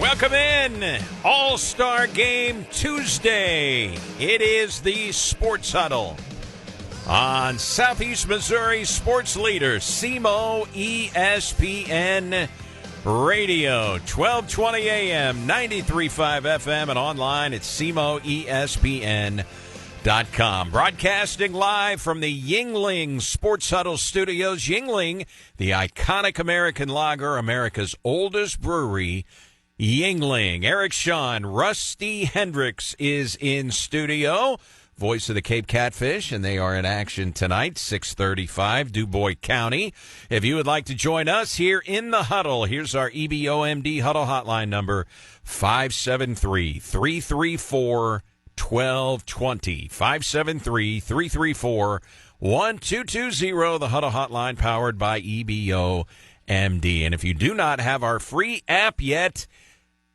Welcome in. All-Star Game Tuesday. It is the Sports Huddle on Southeast Missouri Sports Leader, SEMO ESPN Radio, 1220 AM, 93.5 FM, and online at SEMOESPN.com. Broadcasting live from the Yuengling Sports Huddle Studios. Yuengling, the iconic American lager, America's oldest brewery. Yuengling. Eric Shawn, Rusty Hendricks is in studio. Voice of the Cape Catfish, and they are in action tonight, 6:35, DuBois County. If you would like to join us here in the huddle, here's our EBOMD huddle hotline number, 573-334-1220. 573-334-1220, the huddle hotline powered by EBOMD. And if you do not have our free app yet,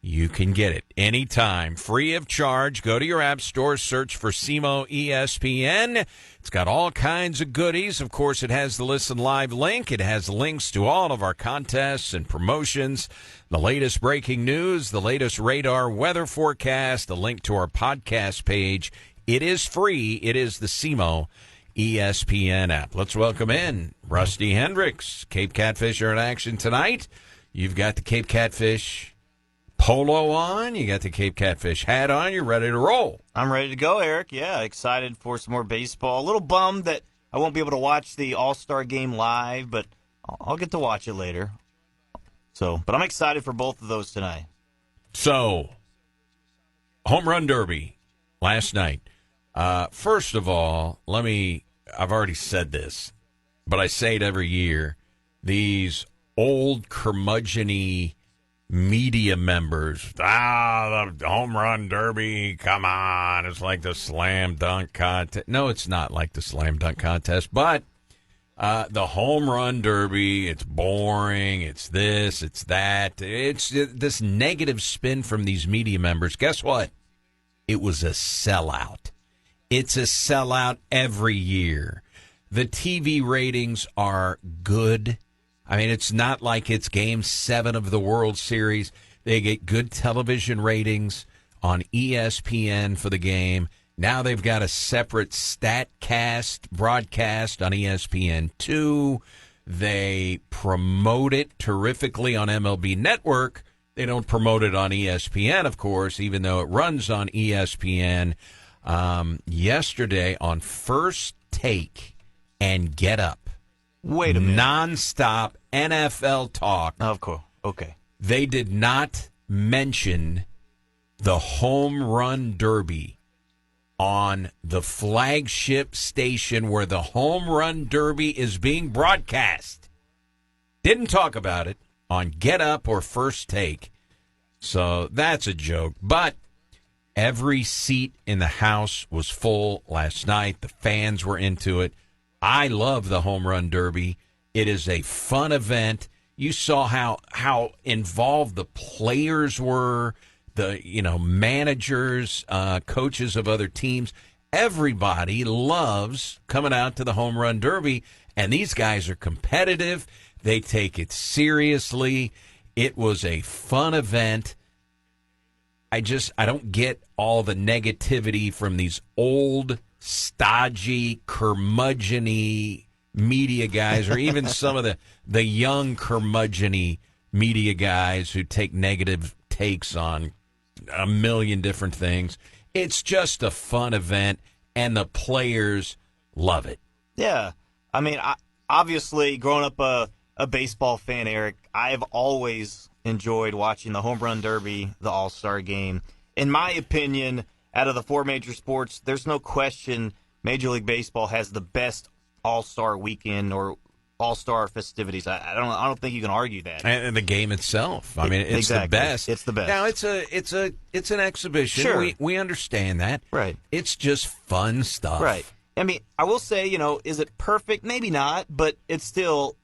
you can get it anytime, free of charge. Go to your app store, search for SEMO ESPN. It's got all kinds of goodies. Of course, it has the Listen Live link. It has links to all of our contests and promotions, the latest breaking news, the latest radar weather forecast, a link to our podcast page. It is free. It is the SEMO ESPN app. Let's welcome in Rusty Hendricks. Cape Catfish are in action tonight. You've got the Cape Catfish polo on, you got the Cape Catfish hat on, you're ready to roll. I'm ready to go, Eric. Yeah, excited for some more baseball. A little bummed that I won't be able to watch the All-Star Game live, but I'll get to watch it later. But I'm excited for both of those tonight. So, Home Run Derby last night. First of all, I've already said this, but I say it every year. These old curmudgeon-y media members, the Home Run Derby, come on, it's like the slam dunk contest. No, it's not like the slam dunk contest, but the Home Run Derby, it's boring, it's this, it's that. It's this negative spin from these media members. Guess what? It was a sellout. It's a sellout every year. The TV ratings are good. I mean, it's not like it's Game 7 of the World Series. They get good television ratings on ESPN for the game. Now they've got a separate StatCast broadcast on ESPN2. They promote it terrifically on MLB Network. They don't promote it on ESPN, of course, even though it runs on ESPN. Yesterday on First Take and Get Up. Wait a minute. Nonstop NFL talk. Of course. Okay. They did not mention the Home Run Derby on the flagship station where the Home Run Derby is being broadcast. Didn't talk about it on Get Up or First Take. So that's a joke. But every seat in the house was full last night. The fans were into it. I love the Home Run Derby. It is a fun event. You saw how involved the players were, the managers, coaches of other teams. Everybody loves coming out to the Home Run Derby, and these guys are competitive. They take it seriously. It was a fun event. I don't get all the negativity from these old, stodgy, curmudgeon-y media guys, or even some of the young curmudgeon-y media guys who take negative takes on a million different things. It's just a fun event, and the players love it. Yeah. I mean, obviously, growing up a baseball fan, Eric, I've always enjoyed watching the Home Run Derby, the All-Star Game. In my opinion, out of the four major sports, there's no question Major League Baseball has the best All-Star weekend or All-Star festivities. I don't think you can argue that. And the game itself. I mean, it's exactly. The best. It's the best. Now it's an exhibition. Sure. We understand that. Right. It's just fun stuff. Right. I mean, I will say, is it perfect? Maybe not, but it's still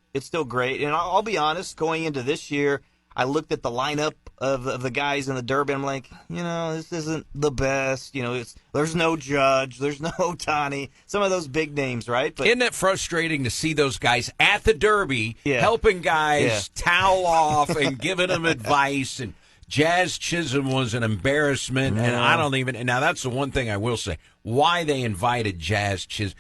great. And I'll be honest, going into this year, I looked at the lineup of the guys in the Derby. I'm like, this isn't the best. There's no Judge, there's no Ohtani, some of those big names, right? But isn't it frustrating to see those guys at the Derby helping guys towel off and giving them advice and Jazz Chisholm was an embarrassment, and I don't even. Now that's the one thing I will say: why they invited Jazz Chisholm.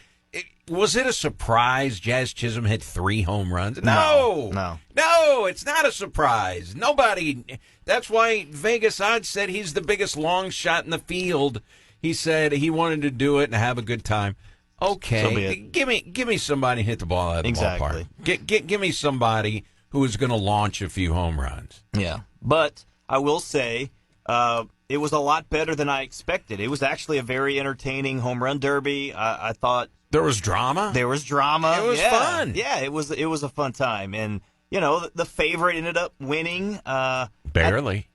Was it a surprise Jazz Chisholm hit 3 home runs? No, it's not a surprise. Nobody. That's why Vegas odds said he's the biggest long shot in the field. He said he wanted to do it and have a good time. Okay, give me somebody hit the ball out of the ballpark. Give me somebody who is going to launch a few home runs. Yeah, but I will say it was a lot better than I expected. It was actually a very entertaining home run derby. I thought. There was drama? There was drama. It was fun. Yeah, it was a fun time. And, the favorite ended up winning. Barely.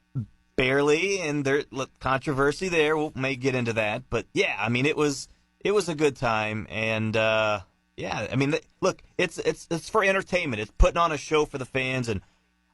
Barely, and there's controversy there. We may get into that. But, yeah, I mean, it was a good time. And, look, it's for entertainment. It's putting on a show for the fans. And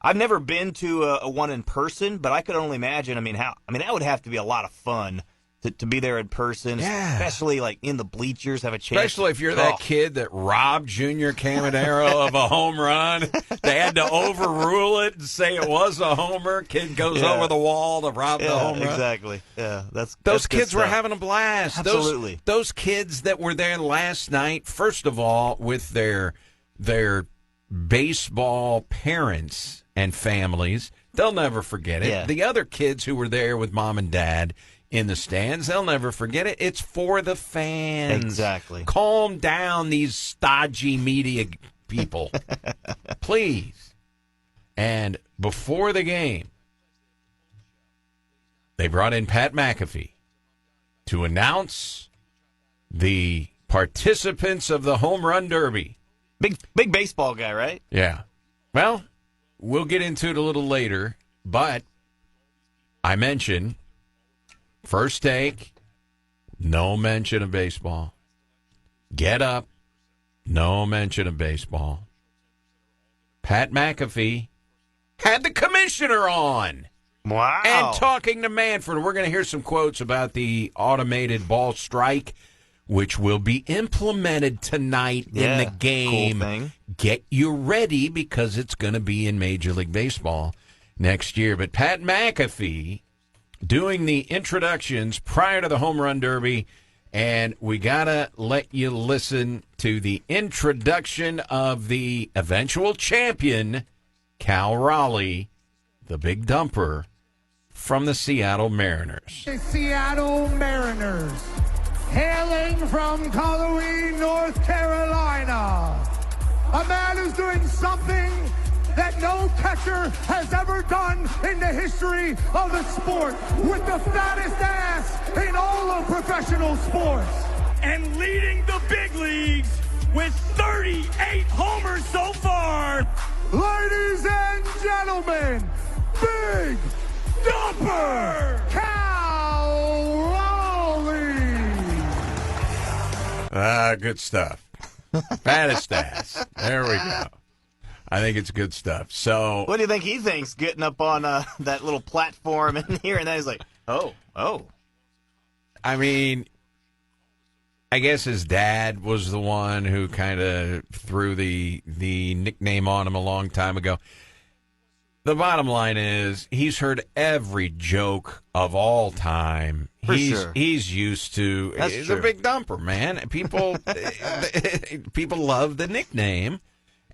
I've never been to a one in person, but I could only imagine, that would have to be a lot of fun. To be there in person, especially like in the bleachers, have a chance. Especially if you're that kid that robbed Junior Caminero of a home run. They had to overrule it and say it was a homer. Kid goes over the wall to rob the home run. Exactly. Yeah, those kids were having a blast. Absolutely. Those kids that were there last night, first of all, with their baseball parents and families, they'll never forget it. Yeah. The other kids who were there with mom and dad in the stands, they'll never forget it. It's for the fans. Exactly. Calm down, these stodgy media people. Please. And before the game, they brought in Pat McAfee to announce the participants of the Home Run Derby. Big baseball guy, right? Yeah. Well, we'll get into it a little later, but I mentioned first take, no mention of baseball. Get up, no mention of baseball. Pat McAfee had the commissioner on. Wow. And talking to Manfred. We're going to hear some quotes about the automated ball strike, which will be implemented tonight in the game. Cool thing. Get you ready because it's going to be in Major League Baseball next year. But Pat McAfee doing the introductions prior to the Home Run Derby, and we got to let you listen to the introduction of the eventual champion, Cal Raleigh, the big dumper from the Seattle Mariners. The Seattle Mariners, hailing from Colorado, North Carolina, a man who's doing something that no catcher has ever done in the history of the sport, with the fattest ass in all of professional sports. And leading the big leagues with 38 homers so far. Ladies and gentlemen, Big Dumper Cal Raleigh. Good stuff. Fattest ass. There we go. I think it's good stuff. So, what do you think he thinks getting up on that little platform and hearing that? He's like, oh. I mean, I guess his dad was the one who kind of threw the nickname on him a long time ago. The bottom line is he's heard every joke of all time. He's used to. He's a big dumper, man. People love the nickname.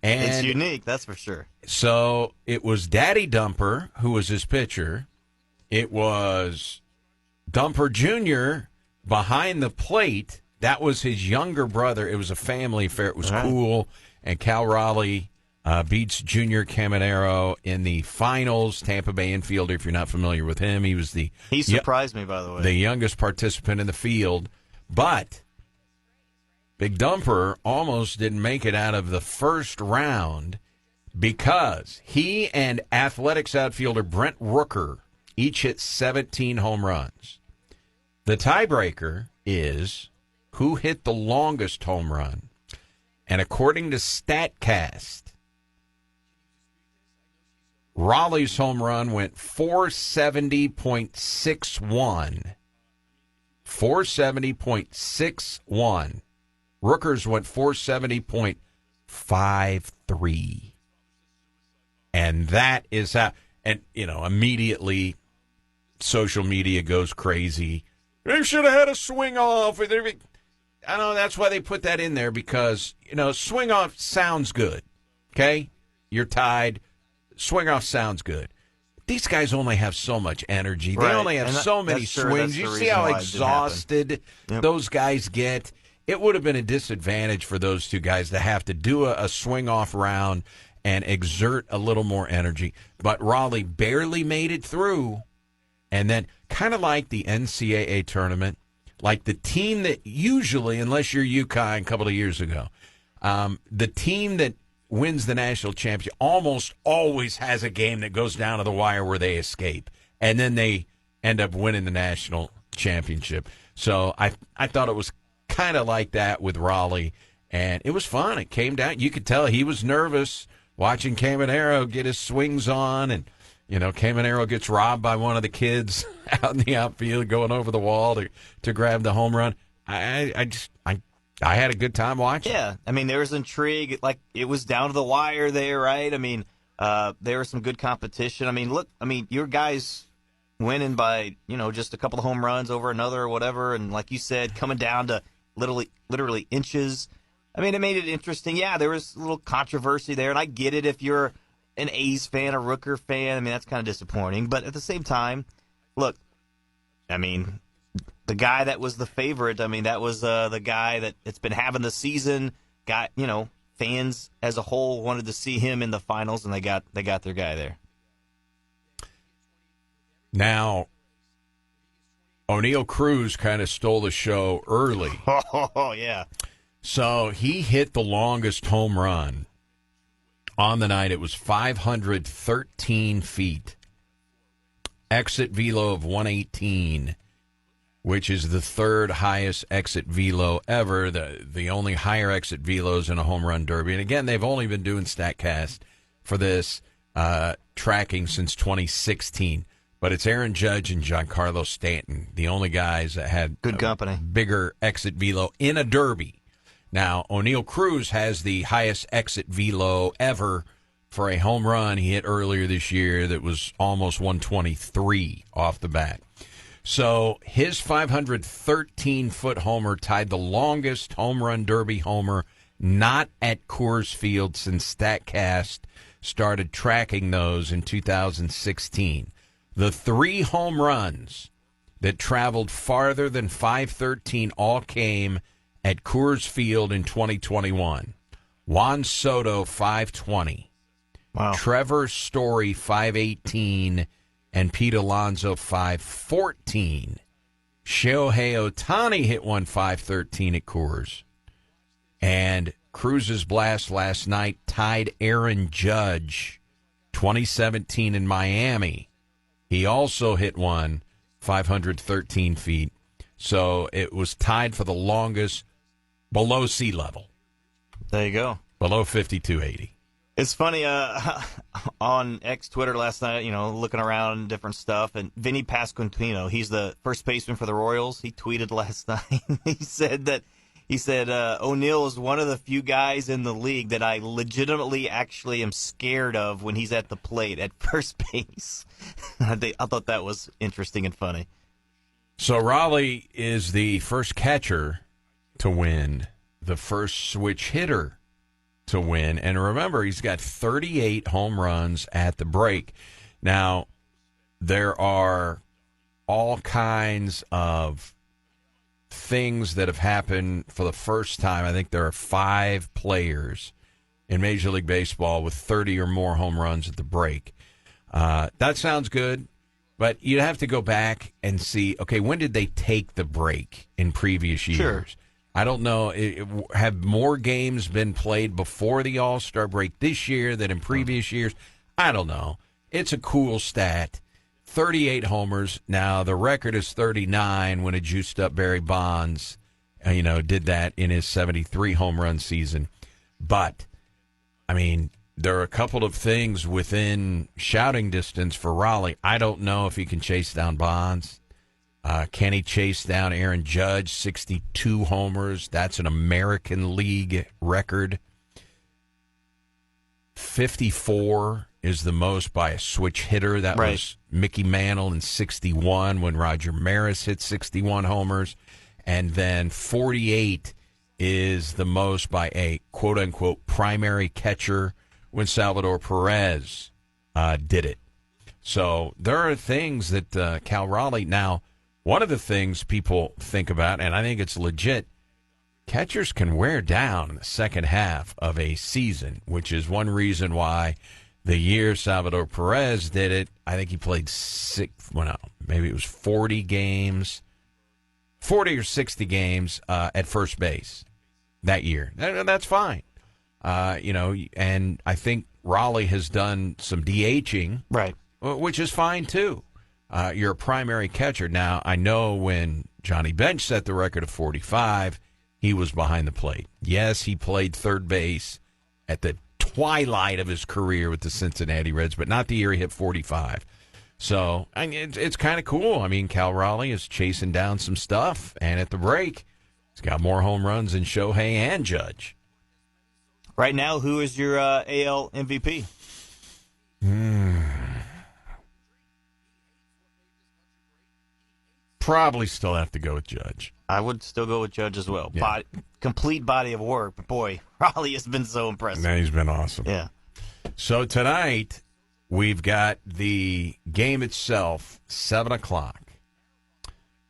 And it's unique, that's for sure. So it was Daddy Dumper, who was his pitcher. It was Dumper Jr. behind the plate. That was his younger brother. It was a family affair. It was cool. And Cal Raleigh beats Junior Caminero in the finals. Tampa Bay infielder, if you're not familiar with him. He surprised me, by the way. The youngest participant in the field. But Big Dumper almost didn't make it out of the first round because he and Athletics outfielder Brent Rooker each hit 17 home runs. The tiebreaker is who hit the longest home run. And according to StatCast, Raleigh's home run went 470.61. 470.61. Rooker's went 470.53. And that is how. And, immediately social media goes crazy. They should have had a swing off. I know that's why they put that in there because, swing off sounds good. Okay? You're tied. Swing off sounds good. These guys only have so much energy. They only have so many swings. You see how exhausted those guys get? It would have been a disadvantage for those two guys to have to do a swing-off round and exert a little more energy. But Raleigh barely made it through. And then kind of like the NCAA tournament, like the team that usually, unless you're UConn a couple of years ago, the team that wins the national championship almost always has a game that goes down to the wire where they escape. And then they end up winning the national championship. So I thought it was kind of like that with Raleigh. And it was fun. It came down. You could tell he was nervous watching Caminero get his swings on. And, Caminero gets robbed by one of the kids out in the outfield going over the wall to grab the home run. I had a good time watching. Yeah, there was intrigue. Like, it was down to the wire there, right? There was some good competition. Look, your guys winning by, just a couple of home runs over another or whatever, and like you said, coming down to literally inches. It made it interesting. Yeah, there was a little controversy there, and I get it if you're an A's fan, a Rooker fan. that's kind of disappointing. But at the same time, look, the guy that was the favorite, that was the guy that's been having the season. Got, fans as a whole wanted to see him in the finals, and they got their guy there. Now, O'Neal Cruz kind of stole the show early. Oh, yeah. So he hit the longest home run on the night. It was 513 feet. Exit velo of 118. Which is the third highest exit velo ever, the only higher exit velos in a home run derby. And again, they've only been doing StatCast for this tracking since 2016. But it's Aaron Judge and Giancarlo Stanton, the only guys that had good company, bigger exit velo in a derby. Now, O'Neal Cruz has the highest exit velo ever for a home run he hit earlier this year that was almost 123 off the bat. So his 513-foot homer tied the longest home run derby homer not at Coors Field since StatCast started tracking those in 2016. The three home runs that traveled farther than 513 all came at Coors Field in 2021. Juan Soto, 520. Wow. Trevor Story, 518. And Pete Alonso, 514. Shohei Ohtani hit one 513 at Coors. And Cruz's blast last night tied Aaron Judge, 2017 in Miami. He also hit one 513 feet. So it was tied for the longest below sea level. There you go. Below 5280. It's funny, on X Twitter last night, looking around different stuff, and Vinny Pasquantino, he's the first baseman for the Royals. He tweeted last night. He said O'Neal is one of the few guys in the league that I legitimately actually am scared of when he's at the plate at first base. I thought that was interesting and funny. So Raleigh is the first catcher to win, the first switch hitter to win. And remember, he's got 38 home runs at the break. Now, there are all kinds of things that have happened for the first time. I think there are 5 players in Major League Baseball with 30 or more home runs at the break. That sounds good, but you'd have to go back and see, okay, when did they take the break in previous years? Sure. I don't know. Have more games been played before the All-Star break this year than in previous years? I don't know. It's a cool stat. 38 homers. Now, the record is 39 when a juiced-up Barry Bonds, did that in his 73 home run season. But, there are a couple of things within shouting distance for Raleigh. I don't know if he can chase down Bonds. Can he chase down Aaron Judge, 62 homers? That's an American League record. 54 is the most by a switch hitter. That Right. was Mickey Mantle in 61 when Roger Maris hit 61 homers. And then 48 is the most by a quote-unquote primary catcher when Salvador Perez did it. So there are things that Cal Raleigh, now, one of the things people think about, and I think it's legit, catchers can wear down in the second half of a season, which is one reason why the year Salvador Perez did it, I think he played maybe it was 40 games, 40 or 60 games at first base that year. That's fine. And I think Raleigh has done some DHing, Right. which is fine too. You're a primary catcher. Now, I know when Johnny Bench set the record of 45, he was behind the plate. Yes, he played third base at the twilight of his career with the Cincinnati Reds, but not the year he hit 45. So it's kind of cool. I mean, Cal Raleigh is chasing down some stuff, and at the break, he's got more home runs than Shohei and Judge. Right now, who is your AL MVP? Probably still have to go with Judge. I would still go with Judge as well. Yeah. Complete body of work. But boy, Raleigh has been so impressive. Now he's been awesome. Yeah. So tonight, we've got the game itself, 7 o'clock.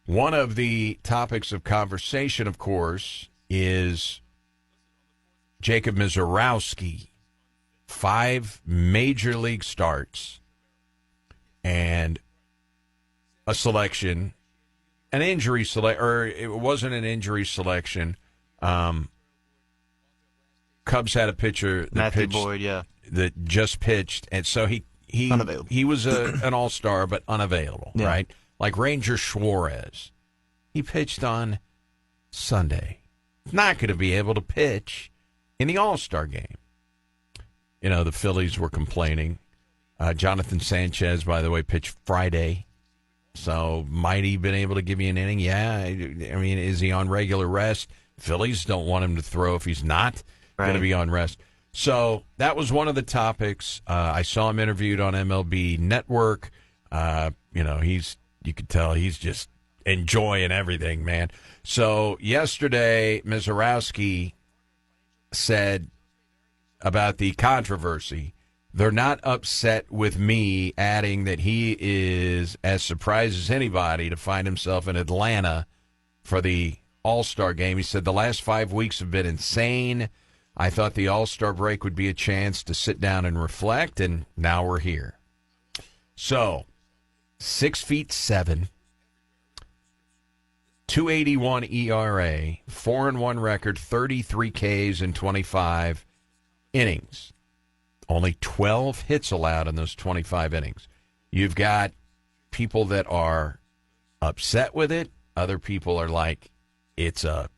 One of the topics of conversation, of course, is Jacob Misiorowski. 5 major league starts and a selection, an injury select, or it wasn't an injury selection. Cubs had a pitcher that Matthew pitched, Boyd, yeah. that just pitched, and so he Unavailable. he was an all-star but unavailable, Yeah. right? Like Ranger Suarez. He pitched on Sunday. Not going to be able to pitch in the all-star game. You know, the Phillies were complaining. Jonathan Sanchez, by the way, pitched Friday. So might he been able to give you an inning? Yeah. I mean, is he on regular rest? Phillies don't want him to throw if he's not going to be on rest. So that was one of the topics. I saw him interviewed on MLB Network. You could tell he's just enjoying everything, man. So yesterday, Misiorowski said about the controversy, they're not upset with me adding that he is as surprised as anybody to find himself in Atlanta for the All-Star game. He said the last 5 weeks have been insane. I thought the All-Star break would be a chance to sit down and reflect, and now we're here. So, 6'7", 281 ERA, 4-1 record, 33 Ks in 25 innings. Only 12 hits allowed in those 25 innings. You've got people that are upset with it. Other people are like, it's a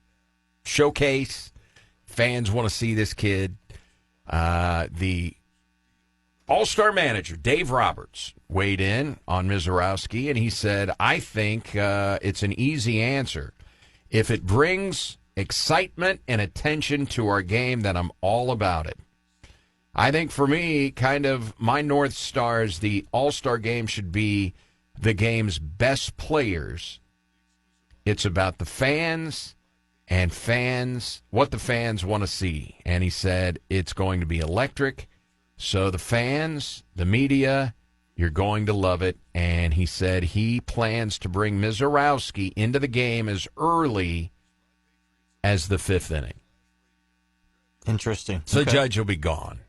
showcase. Fans want to see this kid. The All-Star manager, Dave Roberts, weighed in on Misiorowski, and he said, I think it's an easy answer. If it brings excitement and attention to our game, then I'm all about it. I think for me, kind of my North Star is the All-Star game should be the game's best players. It's about the fans and what the fans want to see. And he said it's going to be electric. So the fans, the media, you're going to love it. And he said he plans to bring Misiorowski into the game as early as the 5th inning. Interesting. So Okay. Judge will be gone.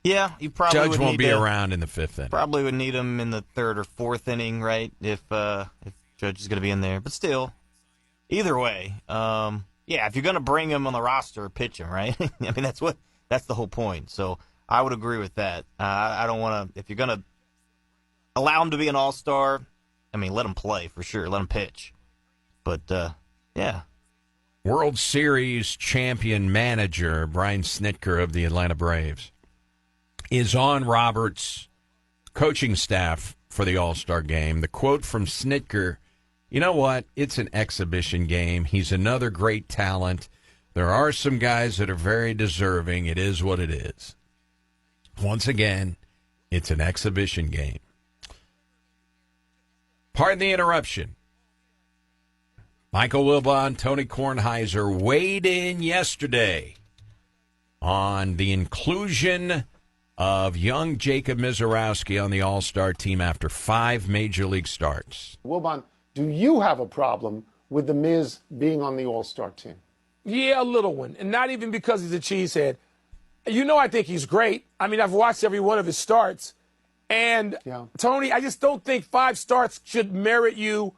Yeah, you probably Judge would won't need be to, around in the 5th inning. Probably would need him in the 3rd or 4th inning, right? If Judge is going to be in there, but still, either way, if you're going to bring him on the roster, pitch him, right? I mean, that's the whole point. So I would agree with that. I don't want to. If you're going to allow him to be an all-star, I mean, let him play for sure. Let him pitch. But yeah. World Series champion manager Brian Snitker of the Atlanta Braves is on Roberts' coaching staff for the All-Star game. The quote from Snitker, you know what? It's an exhibition game. He's another great talent. There are some guys that are very deserving. It is what it is. Once again, it's an exhibition game. Pardon the interruption. Michael Wilbon, Tony Kornheiser weighed in yesterday on the inclusion of young Jacob Mizorowski on the All-Star team after 5 Major League starts. Wilbon, do you have a problem with the Miz being on the All-Star team? Yeah, a little one. And not even because he's a cheesehead. You know, I think he's great. I mean, I've watched every one of his starts. And, Tony, I just don't think 5 starts should merit you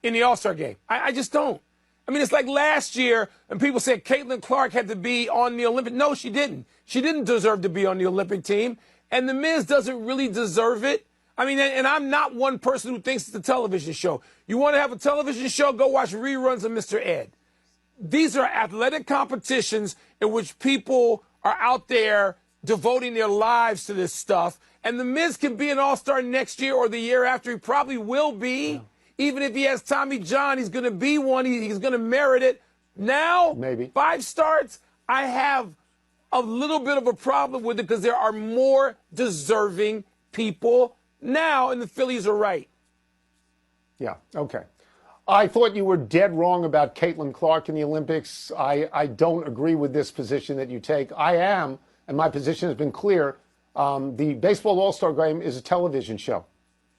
in the All-Star game. I just don't. I mean, it's like last year, and people said Caitlin Clark had to be on the Olympic. No, she didn't. She didn't deserve to be on the Olympic team. And The Miz doesn't really deserve it. I mean, and I'm not one person who thinks it's a television show. You want to have a television show, go watch reruns of Mr. Ed. These are athletic competitions in which people are out there devoting their lives to this stuff. And The Miz can be an all-star next year or the year after. He probably will be. Yeah. Even if he has Tommy John, he's going to be one. He's going to merit it. Now, maybe 5 starts, I have a little bit of a problem with it because there are more deserving people now, and the Phillies are right. Yeah, okay. I thought you were dead wrong about Caitlin Clark in the Olympics. I don't agree with this position that you take. I am, and my position has been clear, the Baseball All-Star Game is a television show.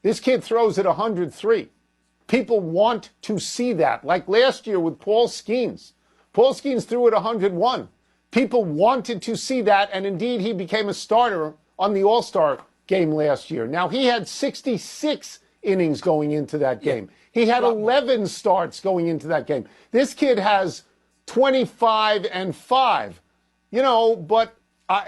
This kid throws at 103. People want to see that. Like last year with Paul Skeens. Paul Skeens threw at 101. People wanted to see that, and indeed he became a starter on the All-Star Game last year. Now, he had 66 innings going into that game. He had 11 starts going into that game. This kid has 25 and 5. You know, but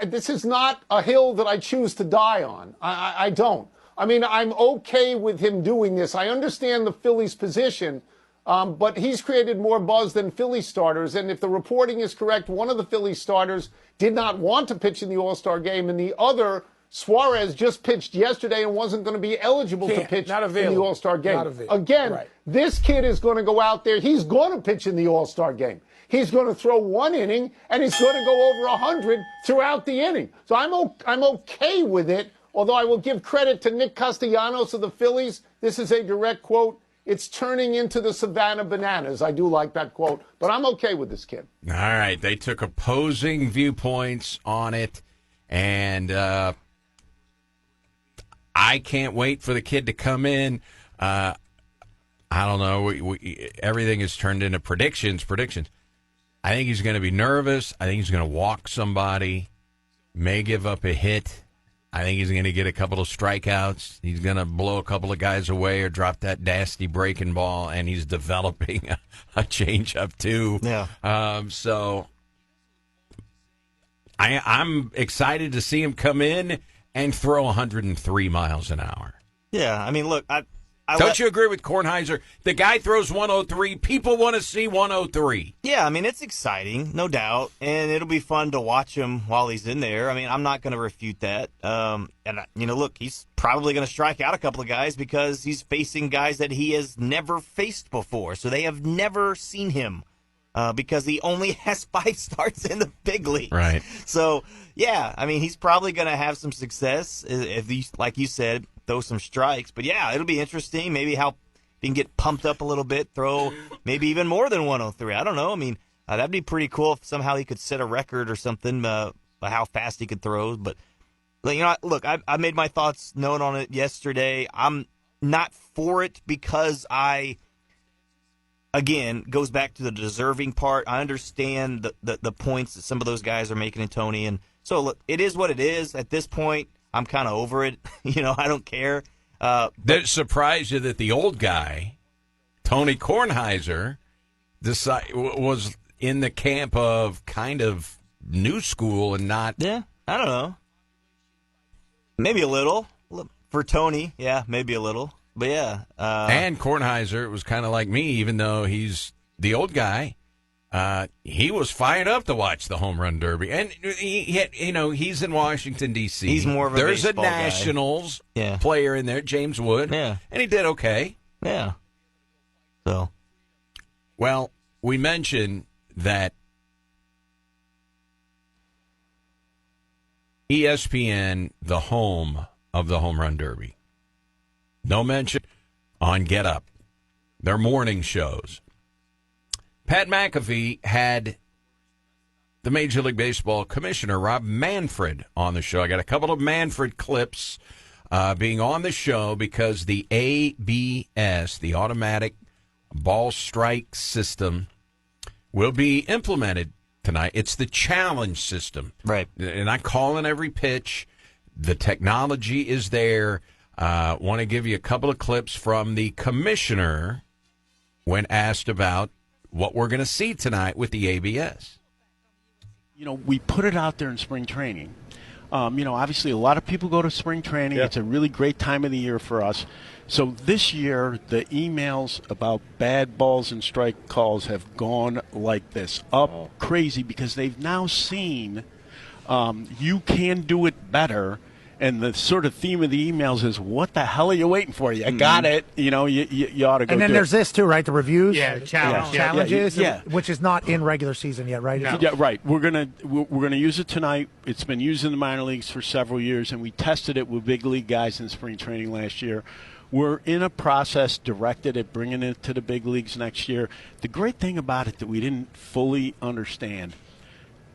this is not a hill that I choose to die on. I don't. I mean, I'm okay with him doing this. I understand the Phillies' position, but he's created more buzz than Phillies starters. And if the reporting is correct, one of the Phillies starters did not want to pitch in the All-Star game, and the other, Suarez, just pitched yesterday and wasn't going to be eligible to pitch in the All-Star game. Again, this kid is going to go out there. He's going to pitch in the All-Star game. He's going to throw 1 inning, and he's going to go over 100 throughout the inning. So I'm okay with it. Although I will give credit to Nick Castellanos of the Phillies. This is a direct quote. It's turning into the Savannah Bananas. I do like that quote, but I'm okay with this kid. All right. They took opposing viewpoints on it, and I can't wait for the kid to come in. I don't know. Everything is turned into predictions. I think he's going to be nervous. I think he's going to walk somebody, may give up a hit. I think he's going to get a couple of strikeouts. He's going to blow a couple of guys away or drop that nasty breaking ball, and he's developing a changeup too. Yeah. So I'm excited to see him come in and throw 103 miles an hour. Yeah, I mean, look, Don't you agree with Kornheiser? The guy throws 103. People want to see 103. Yeah, I mean, it's exciting, no doubt, and it'll be fun to watch him while he's in there. I mean, I'm not going to refute that. Look, he's probably going to strike out a couple of guys because he's facing guys that he has never faced before, so they have never seen him because he only has 5 starts in the big leagues. Right. So, yeah, I mean, he's probably going to have some success if he, like you said, throw some strikes. But, yeah, it'll be interesting. Maybe how he can get pumped up a little bit, throw maybe even more than 103. I don't know. I mean, that'd be pretty cool if somehow he could set a record or something by how fast he could throw. But, you know, look, I made my thoughts known on it yesterday. I'm not for it because again, goes back to the deserving part. I understand the points that some of those guys are making in Tony. And so, look, it is what it is. At this point, I'm kind of over it. You know, I don't care. That surprised you that the old guy, Tony Kornheiser, was in the camp of kind of new school and not. Yeah, I don't know. Maybe a little. For Tony, yeah, maybe a little. But yeah. And Kornheiser was kind of like me, even though he's the old guy. He was fired up to watch the home run derby, and he's in Washington D.C. He's more of a There's baseball a Nationals player in there, James Wood, and he did okay. Yeah. So, well, we mentioned that ESPN, the home of the Home Run Derby. No mention on Get Up, their morning shows. Pat McAfee had the Major League Baseball commissioner, Rob Manfred, on the show. I got a couple of Manfred clips being on the show because the ABS, the automatic ball strike system, will be implemented tonight. It's the challenge system. Right. And I call in every pitch. The technology is there. Want to give you a couple of clips from the commissioner when asked about what we're going to see tonight with the ABS. You know, we put it out there in spring training. You know, obviously a lot of people go to spring training. Yeah. It's a really great time of the year for us. So this year, the emails about bad balls and strike calls have gone like this, up crazy, because they've now seen you can do it better. And the sort of theme of the emails is, what the hell are you waiting for? You got it. You know, you ought to go. And then there's this too, right? The reviews, challenges, which is not in regular season yet, right? No. Yeah, right. We're gonna use it tonight. It's been used in the minor leagues for several years, and we tested it with big league guys in spring training last year. We're in a process directed at bringing it to the big leagues next year. The great thing about it that we didn't fully understand,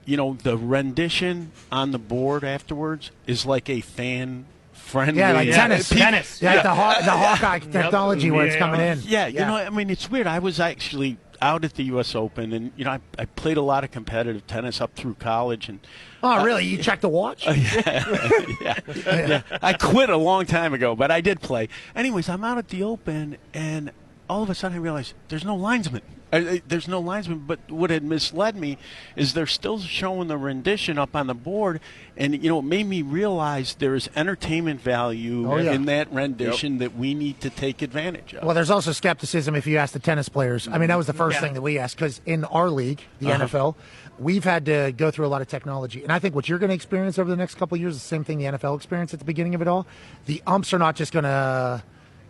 you know, the rendition on the board afterwards is like a fan-friendly. Yeah, like tennis. Yeah, the Hawkeye technology where it's coming in. Yeah, you know, I mean, it's weird. I was actually out at the U.S. Open, and, you know, I played a lot of competitive tennis up through college. And oh, really? You checked the watch? Yeah. I quit a long time ago, but I did play. Anyways, I'm out at the Open, and all of a sudden I realized there's no linesman. There's no linesman, but what had misled me is they're still showing the rendition up on the board, and, you know, it made me realize there is entertainment value in that rendition that we need to take advantage of. Well, there's also skepticism if you ask the tennis players. I mean, that was the first thing that we asked, because in our league, the NFL, we've had to go through a lot of technology. And I think what you're going to experience over the next couple of years is the same thing the NFL experienced at the beginning of it all. The umps are not just going to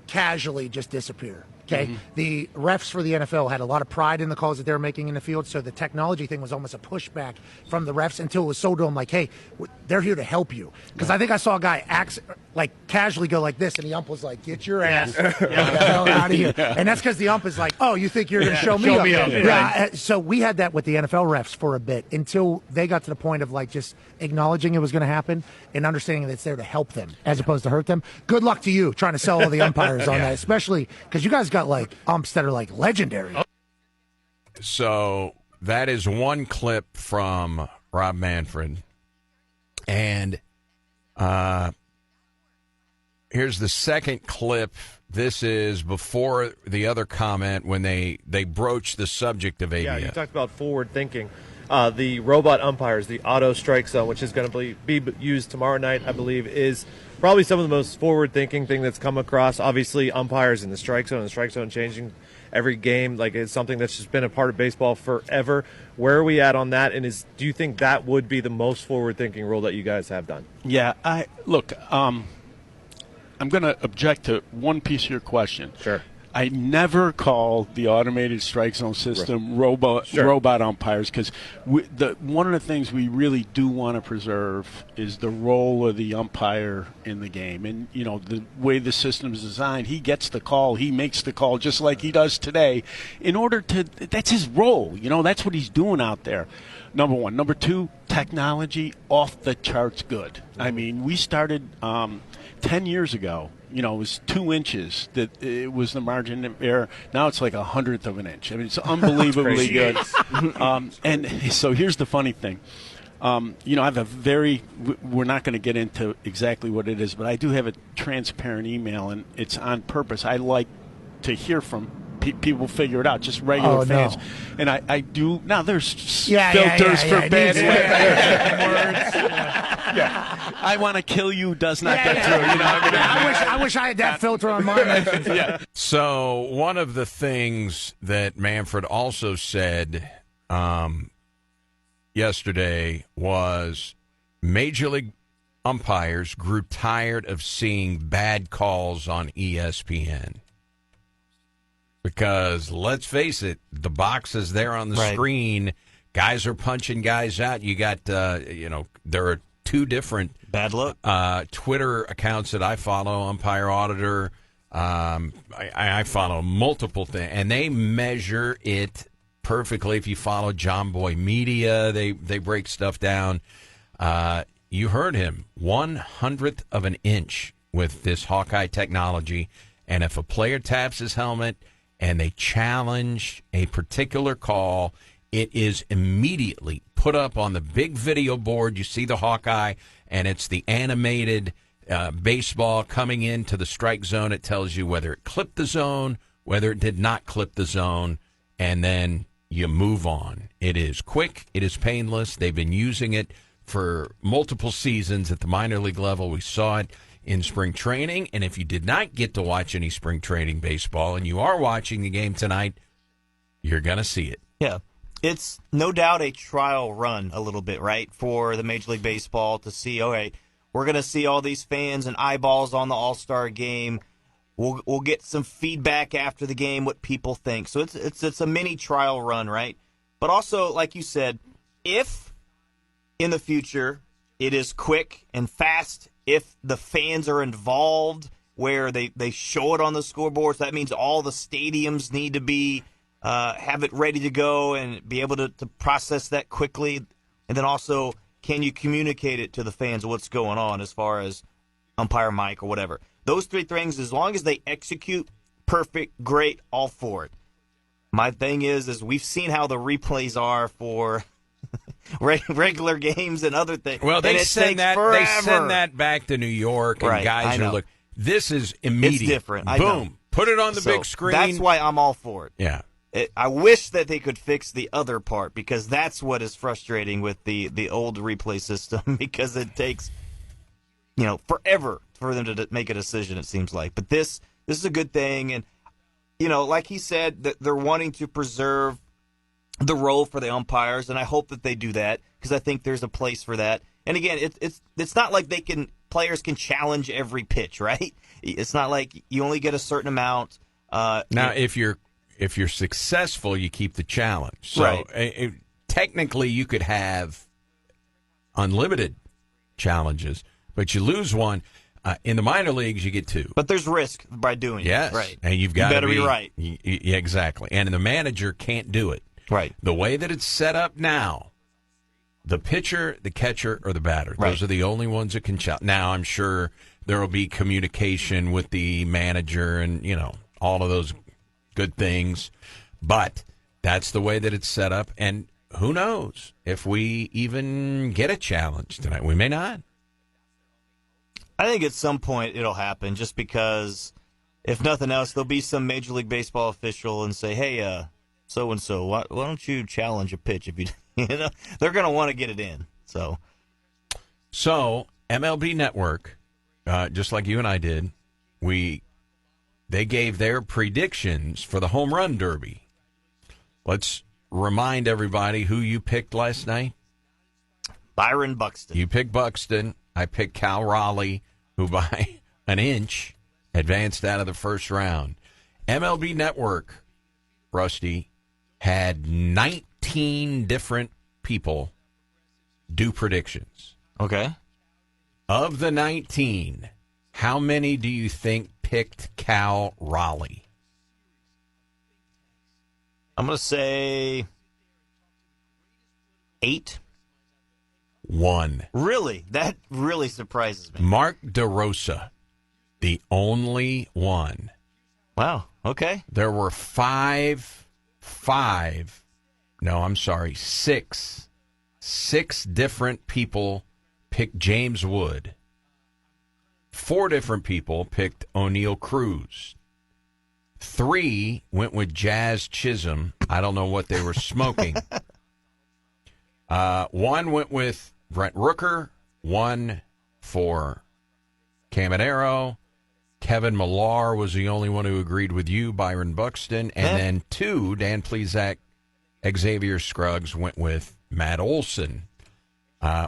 casually just disappear. Okay, the refs for the NFL had a lot of pride in the calls that they were making in the field, so the technology thing was almost a pushback from the refs until it was sold to them like, hey, they're here to help you. Because I think I saw a guy casually go like this, and the ump was like, get your ass the hell out of here. And that's because the ump is like, oh, you think you're going to show me up. Yeah. So we had that with the NFL refs for a bit until they got to the point of like just acknowledging it was going to happen and understanding that it's there to help them as opposed to hurt them. Good luck to you trying to sell all the umpires on that, especially because you guys got like umps that are like legendary. So that is one clip from Rob Manfred. And here's the second clip. This is before the other comment when they broached the subject of ABS. Yeah, you talked about forward thinking. The robot umpires, the auto strike zone, which is going to be used tomorrow night, I believe, is probably some of the most forward-thinking thing that's come across. Obviously, umpires in the strike zone changing every game. Like, it's something that's just been a part of baseball forever. Where are we at on that? And do you think that would be the most forward-thinking rule that you guys have done? Yeah, I'm going to object to one piece of your question. Sure. I never call the automated strike zone system robot umpires, because one of the things we really do want to preserve is the role of the umpire in the game. And, you know, the way the system is designed, he gets the call, he makes the call just like he does today. That's his role. You know, that's what he's doing out there. Number one. Number two, technology off the charts good. I mean, we started 10 years ago. You know, it was 2 inches that it was the margin of error. Now it's like 1/100 of an inch. I mean, it's unbelievably good. And so here's the funny thing. You know, I have we're not going to get into exactly what it is, but I do have a transparent email, and it's on purpose. I like to hear from people, figure it out, just regular fans. No. And I do. Now, there's filters for bad words. I want to kill you does not get through. You know, I wish I had that filter on mine. So one of the things that Manfred also said yesterday was Major League umpires grew tired of seeing bad calls on ESPN. Because let's face it, the box is there on the screen. Guys are punching guys out. You got, there are two different bad luck Twitter accounts that I follow, Umpire Auditor. I follow multiple things, and they measure it perfectly. If you follow John Boy Media, they break stuff down. You heard him, 1/100th of an inch with this Hawkeye technology. And if a player taps his helmet and they challenge a particular call, it is immediately put up on the big video board. You see the Hawkeye, and it's the animated baseball coming into the strike zone. It tells you whether it clipped the zone, whether it did not clip the zone, and then you move on. It is quick. It is painless. They've been using it for multiple seasons at the minor league level. We saw it in spring training, and if you did not get to watch any spring training baseball and you are watching the game tonight, you're going to see it. Yeah. It's no doubt a trial run a little bit, right, for the Major League Baseball to see, okay, we're going to see all these fans and eyeballs on the All-Star game. We'll get some feedback after the game, what people think. So it's a mini trial run, right? But also, like you said, if in the future it is quick and fast, if the fans are involved where they show it on the scoreboards, that means all the stadiums need to be have it ready to go and be able to process that quickly. And then also, can you communicate it to the fans what's going on as far as umpire mic or whatever? Those three things, as long as they execute perfect, great, all for it. My thing is we've seen how the replays are for regular games and other things. Well, they send that back to New York, and right, guys are looking. This is immediate. It's different. Boom. Put it on the big screen. That's why I'm all for it. Yeah. I wish that they could fix the other part, because that's what is frustrating with the old replay system, because it takes forever for them to make a decision, it seems like. But this is a good thing, and like he said, that they're wanting to preserve the role for the umpires, and I hope that they do that, because I think there's a place for that. And again, it's not like players can challenge every pitch, right? It's not like you only get a certain amount. Now, if you're successful, you keep the challenge. So right. Technically, you could have unlimited challenges, but you lose one. In the minor leagues, you get two. But there's risk by doing it. Right. And you better be right. Yeah, exactly. And the manager can't do it. Right. The way that it's set up now, the pitcher, the catcher, or the batter, right. Those are the only ones that can challenge. Now, I'm sure there will be communication with the manager and, all of those good things. But that's the way that it's set up. And who knows if we even get a challenge tonight. We may not. I think at some point it'll happen, just because, if nothing else, there'll be some Major League Baseball official and say, hey, so-and-so, why don't you challenge a pitch? If they're going to want to get it in. So MLB Network, just like you and I did, they gave their predictions for the home run derby. Let's remind everybody who you picked last night. Byron Buxton. You picked Buxton. I picked Cal Raleigh, who by an inch advanced out of the first round. MLB Network, Rusty, had 19 different people do predictions. Okay. Of the 19, how many do you think picked Cal Raleigh? I'm going to say 8. 1. Really? That really surprises me. Mark DeRosa, the only one. Wow. Okay. There were 6 different people picked James Wood. 4 different people picked O'Neal Cruz. 3 went with Jazz Chisholm. I don't know what they were smoking. 1 went with Brent Rooker. 1 for Caminero. Kevin Millar was the only one who agreed with you, Byron Buxton. And then 2, Dan Plesac, Xavier Scruggs, went with Matt Olson.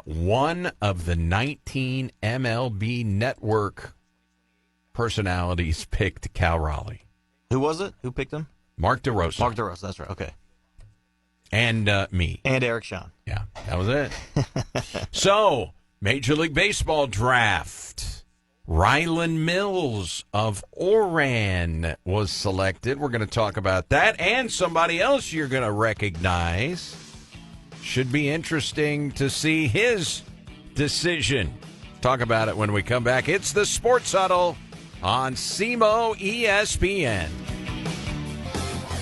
1 of the 19 MLB Network personalities picked Cal Raleigh. Who was it? Who picked him? Mark DeRosa. Mark DeRosa, that's right. Okay. And me. And Eric Sean. Yeah, that was it. So, Major League Baseball draft. Rylan Mills of Oran was selected. We're going to talk about that and somebody else you're going to recognize. Should be interesting to see his decision. Talk about it when we come back. It's the Sports Huddle on SEMO ESPN.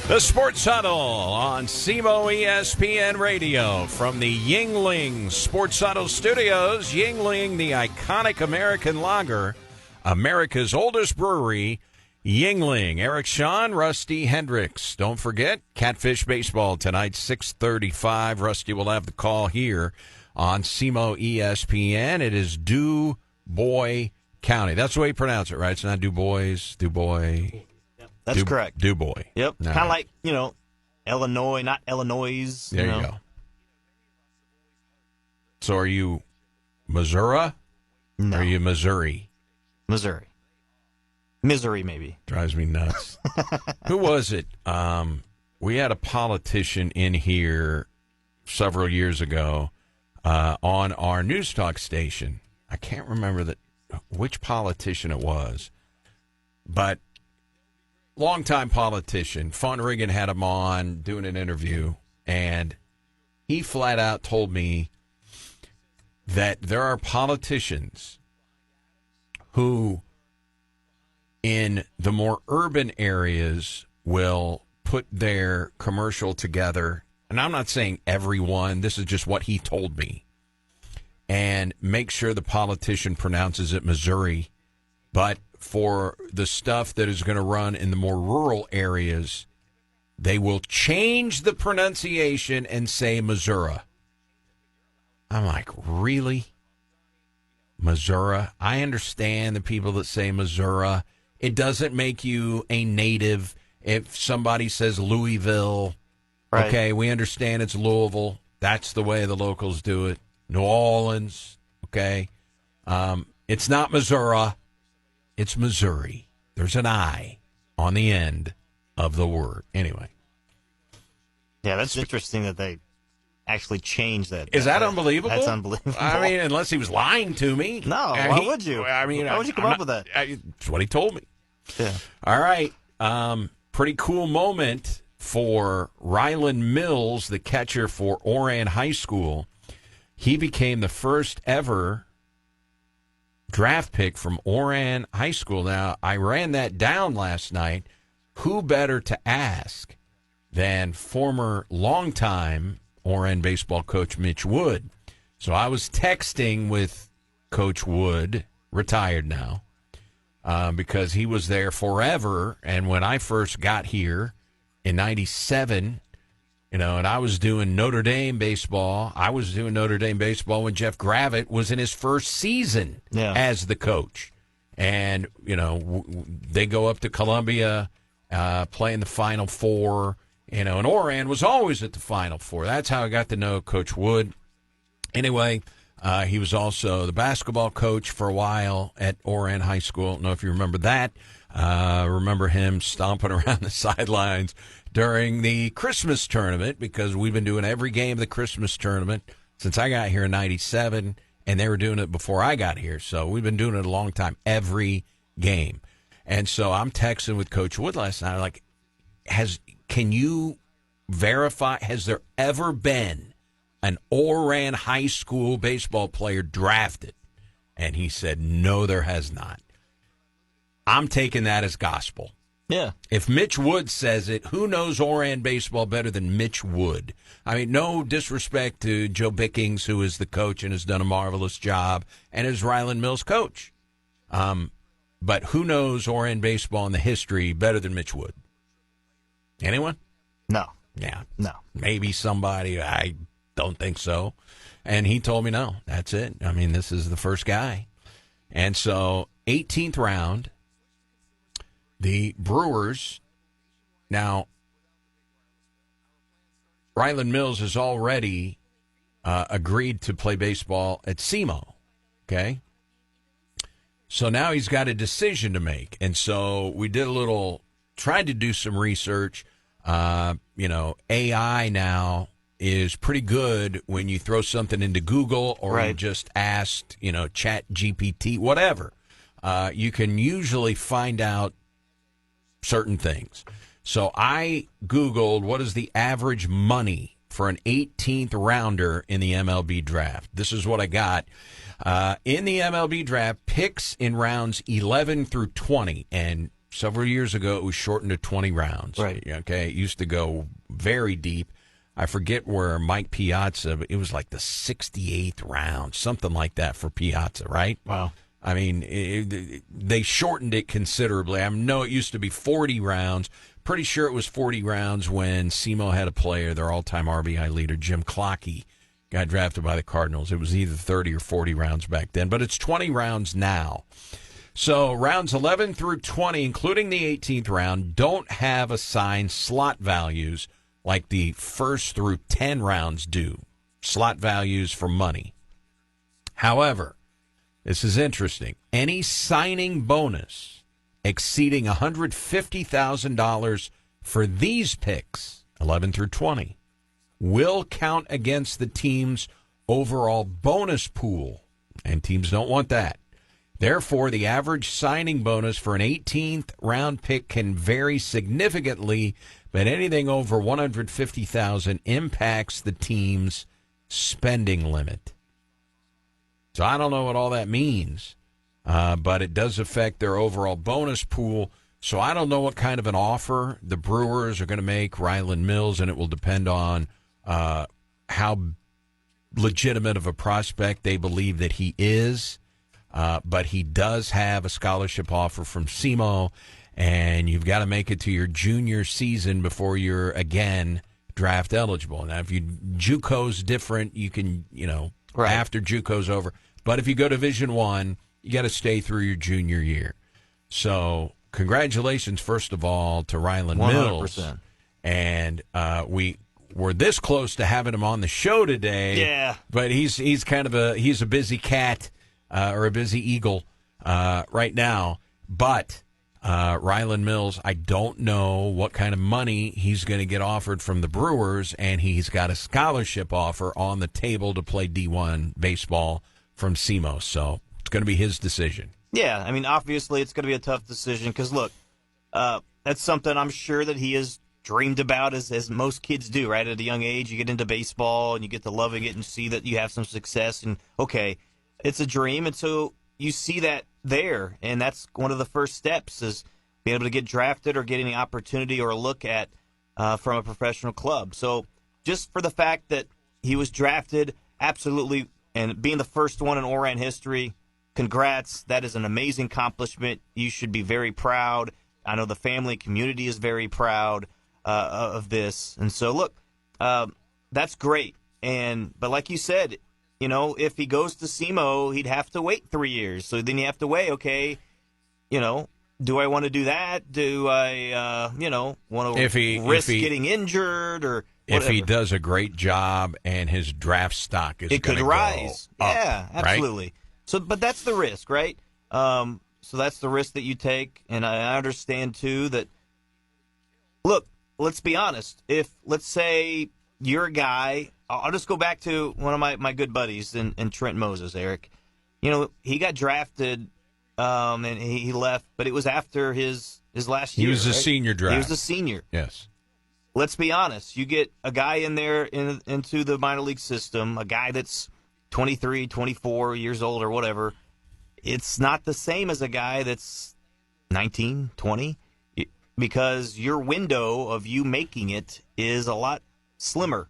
The Sports Huddle on SEMO ESPN Radio from the Yuengling Sports Huddle Studios. Yuengling, the iconic American lager, America's oldest brewery, Yuengling. Eric Shawn, Rusty Hendricks. Don't forget, Catfish Baseball tonight, 6:35. Rusty will have the call here on SEMO ESPN. It is Du Bois County. That's the way you pronounce it, right? It's not Du Bois, Du Bois. That's correct. Du Bois. Yep. No. Kind of like, Illinois, not Illinois. There you go. So are you Missouri? No. Or are you Missouri? Missouri. Misery, maybe. Drives me nuts. Who was it? We had a politician in here several years ago on our news talk station. I can't remember which politician it was, but longtime politician. Von Reagan had him on doing an interview, and he flat out told me that there are politicians who, in the more urban areas, will put their commercial together, and I'm not saying everyone, this is just what he told me, and make sure the politician pronounces it Missouri, but for the stuff that is going to run in the more rural areas, they will change the pronunciation and say Missouri. I'm like, really? Missouri? I understand the people that say Missouri. It doesn't make you a native if somebody says Louisville. Right. Okay, we understand it's Louisville. That's the way the locals do it. New Orleans. Okay. It's not Missouri. It's Missouri. There's an I on the end of the word. Anyway. Yeah, that's interesting that they actually changed that. Is that unbelievable? That's unbelievable. I mean, unless he was lying to me. No, why would you? I mean, why would you come up with that? It's what he told me. Yeah. All right. Pretty cool moment for Rylan Mills, the catcher for Oran High School. He became the first ever draft pick from Oran High School. Now, I ran that down last night. Who better to ask than former longtime Oran baseball coach Mitch Wood? So I was texting with Coach Wood, retired now, because he was there forever. And when I first got here in 97, and I was doing Notre Dame baseball. I was doing Notre Dame baseball when Jeff Gravitt was in his first season as the coach. And, they go up to Columbia, play in the Final Four, and Oran was always at the Final Four. That's how I got to know Coach Wood. Anyway, he was also the basketball coach for a while at Oran High School. I don't know if you remember that. Remember him stomping around the sidelines during the Christmas tournament, because we've been doing every game of the Christmas tournament since I got here in 97, and they were doing it before I got here. So we've been doing it a long time, every game. And so I'm texting with Coach Wood last night, like, can you verify, has there ever been an Oran High School baseball player drafted? And he said, no, there has not. I'm taking that as gospel. Yeah. If Mitch Wood says it, who knows Oran baseball better than Mitch Wood? I mean, no disrespect to Joe Bickings, who is the coach and has done a marvelous job, and is Rylan Mills' coach. But who knows Oran baseball and the history better than Mitch Wood? Anyone? No. Yeah. No. Maybe somebody. I don't think so. And he told me, no, that's it. I mean, this is the first guy. And so, 18th round, the Brewers. Now, Rylan Mills has already agreed to play baseball at SEMO. Okay? So now he's got a decision to make. And so we did tried to do some research. AI now is pretty good when you throw something into Google or you just asked, Chat GPT, whatever. You can usually find out certain things. So I Googled what is the average money for an 18th rounder in the MLB draft. This is what I got. In the MLB draft, picks in rounds 11 through 20, and several years ago it was shortened to 20 rounds. Right. Okay, it used to go very deep. I forget where Mike Piazza, but it was like the 68th round, something like that for Piazza, right? Wow. I mean, they shortened it considerably. I know it used to be 40 rounds. Pretty sure it was 40 rounds when SEMO had a player, their all-time RBI leader, Jim Clockey, got drafted by the Cardinals. It was either 30 or 40 rounds back then, but it's 20 rounds now. So rounds 11 through 20, including the 18th round, don't have assigned slot values like the first through 10 rounds do, slot values for money. However, this is interesting. Any signing bonus exceeding $150,000 for these picks, 11 through 20, will count against the team's overall bonus pool, and teams don't want that. Therefore, the average signing bonus for an 18th round pick can vary significantly, but anything over $150,000 impacts the team's spending limit. So I don't know what all that means, but it does affect their overall bonus pool. So I don't know what kind of an offer the Brewers are going to make Rylan Mills, and it will depend on how legitimate of a prospect they believe that he is. But he does have a scholarship offer from SEMO, and you've got to make it to your junior season before you're, again, draft eligible. Now, if JUCO's different, you can, after JUCO's over. But if you go Division I, you got to stay through your junior year. So congratulations, first of all, to Rylan 100%. Mills. And we were this close to having him on the show today. Yeah. But he's kind of a busy cat or a busy eagle right now. But Rylan Mills, I don't know what kind of money he's going to get offered from the Brewers, and he's got a scholarship offer on the table to play D1 baseball from SEMO. So it's going to be his decision. Yeah, I mean, obviously it's going to be a tough decision because, look, that's something I'm sure that he has dreamed about as most kids do, right? At a young age, you get into baseball and you get to loving it and see that you have some success. And, okay, it's a dream, and so you see that there, and that's one of the first steps is being able to get drafted or getting the opportunity or a look at from a professional club. So just for the fact that he was drafted, absolutely, and being the first one in Oran history, congrats. That is an amazing accomplishment. You should be very proud. I know the family community is very proud of this. And so, look, that's great. But like you said, if he goes to SEMO, he'd have to wait 3 years. So then you have to weigh, okay, do I want to do that? Do I, want to risk getting injured or whatever? If he does a great job and his draft stock is going to rise. Go up, yeah, absolutely. Right? So, but that's the risk, right? So that's the risk that you take. And I understand, too, that, look, let's be honest. If, let's say, you're a guy, I'll just go back to one of my good buddies in Trent Moses, Eric. He got drafted and he left, but it was after his last year. He was a senior draft. He was a senior. Yes. Let's be honest. You get a guy in there into the minor league system, a guy that's 23, 24 years old or whatever. It's not the same as a guy that's 19, 20, because your window of you making it is a lot slimmer.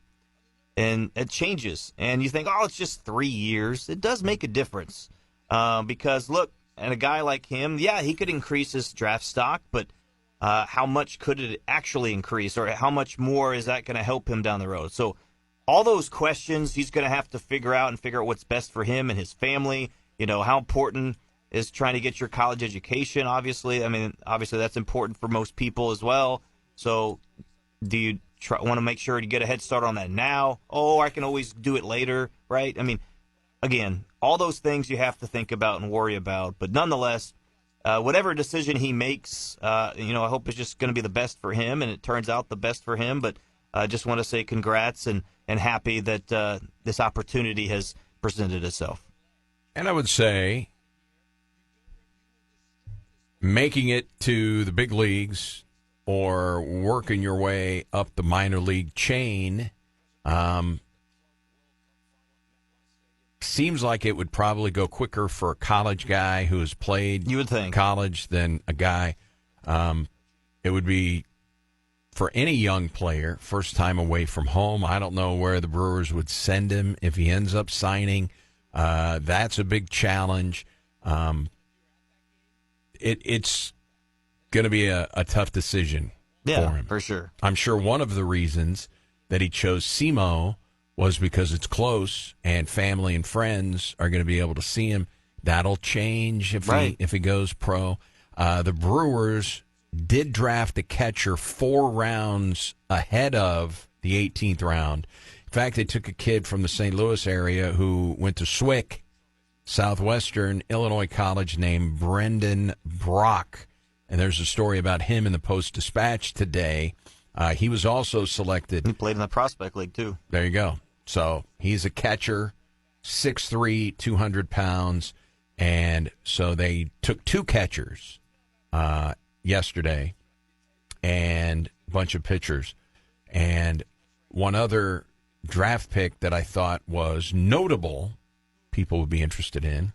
And it changes. And you think, it's just 3 years. It does make a difference. Because, look, and a guy like him, yeah, he could increase his draft stock, but how much could it actually increase? Or how much more is that going to help him down the road? So all those questions he's going to have to figure out what's best for him and his family. How important is trying to get your college education, obviously. I mean, obviously that's important for most people as well. So do you want to make sure to get a head start on that now? I can always do it later, right? I mean, again, all those things you have to think about and worry about. But nonetheless, whatever decision he makes, I hope it's just going to be the best for him, and it turns out the best for him. But I just want to say congrats, and and happy that this opportunity has presented itself. And I would say making it to the big leagues or working your way up the minor league chain seems like it would probably go quicker for a college guy who has played college than a guy. It would be for any young player, first time away from home. I don't know where the Brewers would send him if he ends up signing. That's a big challenge. It's going to be a tough decision for him. For sure. I'm sure one of the reasons that he chose SEMO was because it's close and family and friends are going to be able to see him. That'll change if he goes pro. The Brewers did draft a catcher 4 rounds ahead of the 18th round. In fact, they took a kid from the St. Louis area who went to SWIC, Southwestern Illinois College, named Brendan Brock. And there's a story about him in the Post-Dispatch today. He was also selected. He played in the Prospect League, too. There you go. So he's a catcher, 6'3", 200 pounds. And so they took 2 catchers yesterday and a bunch of pitchers. And one other draft pick that I thought was notable, people would be interested in.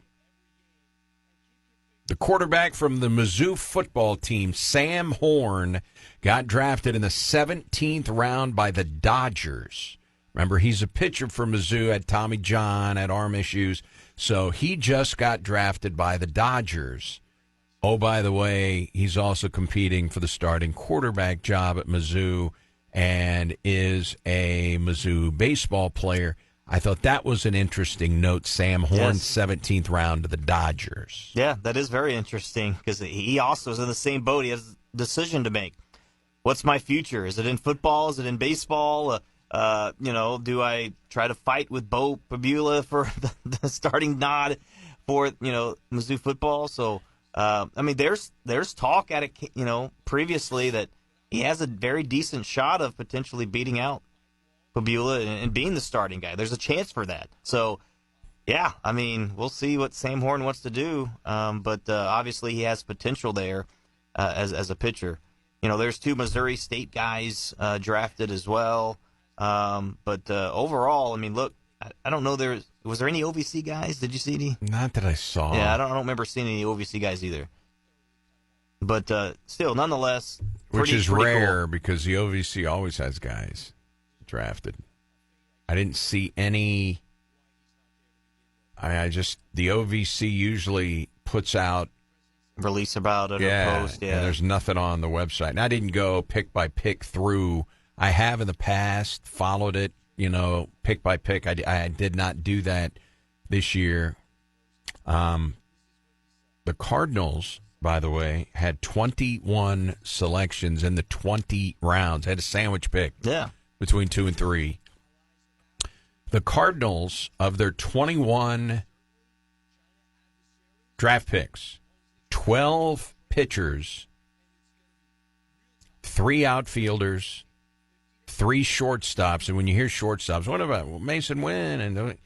The quarterback from the Mizzou football team, Sam Horn, got drafted in the 17th round by the Dodgers. Remember, he's a pitcher for Mizzou, had Tommy John, had arm issues. So he just got drafted by the Dodgers. Oh, by the way, he's also competing for the starting quarterback job at Mizzou and is a Mizzou baseball player. I thought that was an interesting note. Sam Horn, 17th round to the Dodgers. Yeah, that is very interesting because he also is in the same boat. He has a decision to make. What's my future? Is it in football? Is it in baseball? Do I try to fight with Bo Pabula for the starting nod for, Mizzou football? So, there's talk at it, previously that he has a very decent shot of potentially beating out Pabula and being the starting guy. There's a chance for that. So, yeah, we'll see what Sam Horn wants to do. But obviously he has potential there as a pitcher. There's 2 Missouri State guys drafted as well. But overall, look, I don't know. Was there any OVC guys? Did you see any? Not that I saw. Yeah, I don't remember seeing any OVC guys either. But still, nonetheless, which is pretty rare cool. because the OVC always has guys drafted. I didn't see any. The OVC usually puts out release about it or post. Yeah, and there's nothing on the website. And I didn't go pick by pick through. I have in the past followed it, pick by pick. I did not do that this year. The Cardinals, by the way, had 21 selections in the 20 rounds. Had a sandwich pick between 2 and 3. The Cardinals, of their 21 draft picks, 12 pitchers, 3 outfielders, 3 shortstops. And when you hear shortstops, what about Mason Wynn? And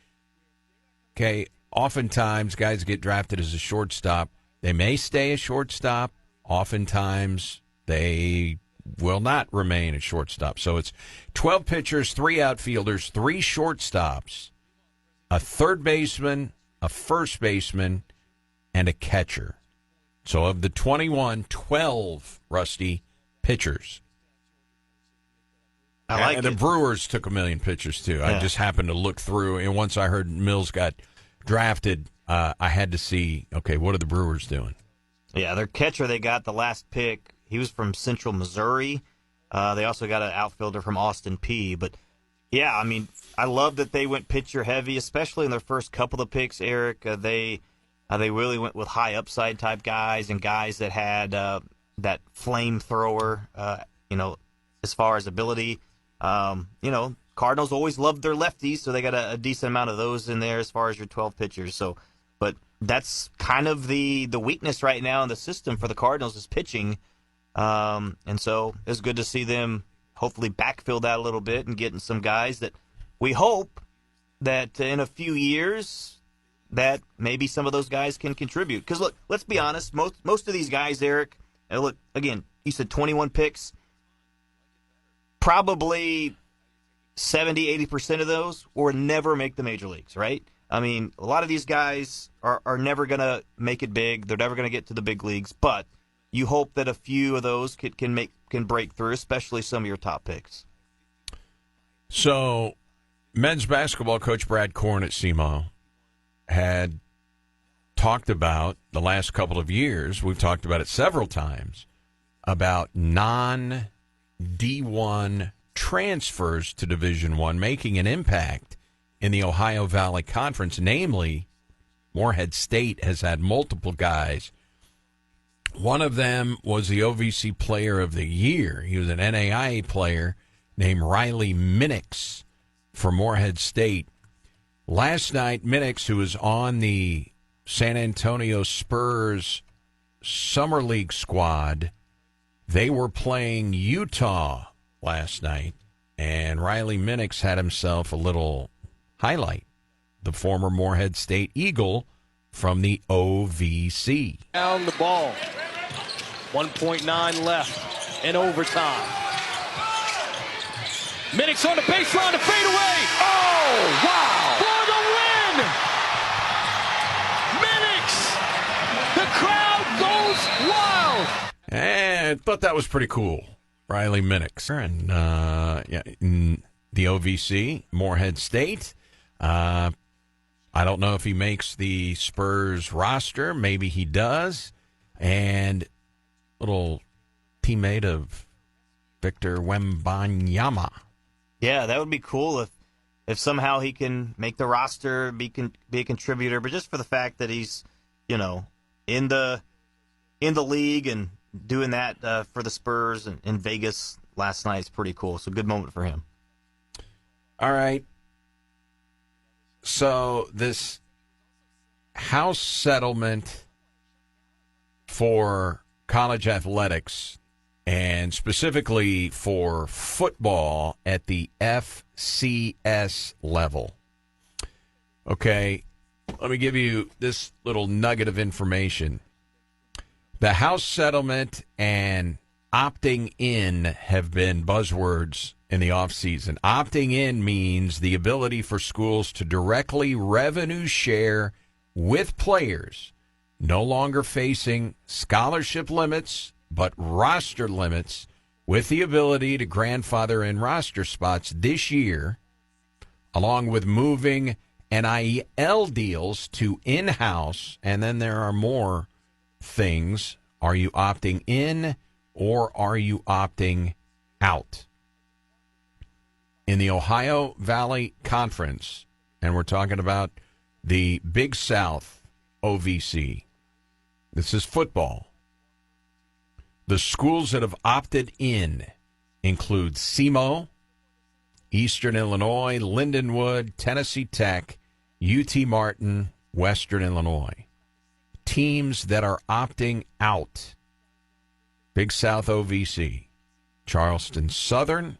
okay, oftentimes guys get drafted as a shortstop. They may stay a shortstop. Oftentimes they will not remain a shortstop. So it's 12 pitchers, 3 outfielders, 3 shortstops, a third baseman, a first baseman, and a catcher. So of the 21, 12, Rusty, pitchers. I like and the Brewers took 1 million pitchers, too. I just happened to look through, and once I heard Mills got drafted, I had to see, okay, what are the Brewers doing? Yeah, their catcher, they got the last pick. He was from Central Missouri. They also got an outfielder from Austin P. But, yeah, I love that they went pitcher heavy, especially in their first couple of picks, Eric. They really went with high upside type guys and guys that had that flamethrower, as far as ability. Cardinals always loved their lefties, so they got a decent amount of those in there as far as your 12 pitchers. So, but that's kind of the weakness right now in the system for the Cardinals is pitching. And so it's good to see them hopefully backfill that a little bit and getting some guys that we hope that in a few years that maybe some of those guys can contribute. Because, look, let's be honest, most of these guys, Eric, look, again, you said 21 picks. Probably 70-80% of those will never make the major leagues, right? I mean, a lot of these guys are never going to make it big. They're never going to get to the big leagues. But you hope that a few of those can break through, especially some of your top picks. So, men's basketball coach Brad Korn at SEMO had talked about the last couple of years, we've talked about it several times, about non-D1 transfers to Division I making an impact in the Ohio Valley Conference. Namely, Morehead State has had multiple guys. One of them was the OVC Player of the Year. He was an NAIA player named Riley Minix for Morehead State. Last night, Minix, who was on the San Antonio Spurs Summer League squad, they were playing Utah last night, and Riley Minix had himself a little highlight. The former Morehead State Eagle from the OVC. Down the ball. 1.9 left in overtime. Minix on the baseline to fade away. Oh, wow. For the win. Minix. The crowd goes wild. And I thought that was pretty cool. Riley Minix. And in the OVC, Morehead State. I don't know if he makes the Spurs roster. Maybe he does. And little teammate of Victor Wembanyama. Yeah, that would be cool if somehow he can make the roster, be a contributor. But just for the fact that he's, in the league and doing that for the Spurs in Vegas last night is pretty cool. So good moment for him. All right. So this house settlement for college athletics, and specifically for football at the FCS level. Okay, let me give you this little nugget of information. The house settlement and opting in have been buzzwords in the offseason. Opting in means the ability for schools to directly revenue share with players, no longer facing scholarship limits, but roster limits, with the ability to grandfather in roster spots this year, along with moving NIL deals to in-house. And then there are more things. Are you opting in or are you opting out? In the Ohio Valley Conference, and we're talking about the Big South OVC, this is football. The schools that have opted in include SEMO, Eastern Illinois, Lindenwood, Tennessee Tech, UT Martin, Western Illinois. Teams that are opting out: Big South OVC, Charleston Southern,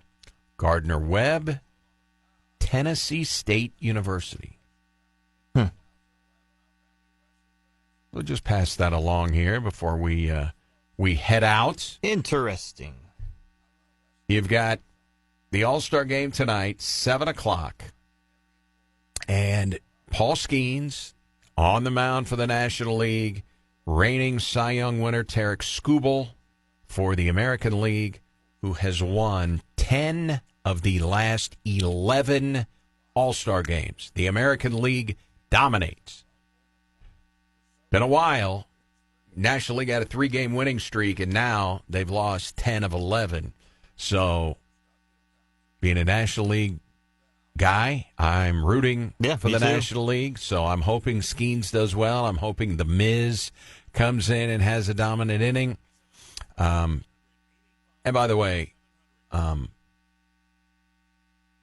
Gardner-Webb, Tennessee State University. We'll just pass that along here before we head out. Interesting. You've got the All-Star game tonight, 7 o'clock. And Paul Skeens on the mound for the National League. Reigning Cy Young winner Tarek Skubal for the American League, who has won 10 of the last 11 All-Star games. The American League dominates. Been a while. National League had a 3-game winning streak, and now they've lost 10 of 11. So, being a National League guy, I'm rooting for the National League. So I'm hoping Skeens does well. I'm hoping The Miz comes in and has a dominant inning. And by the way,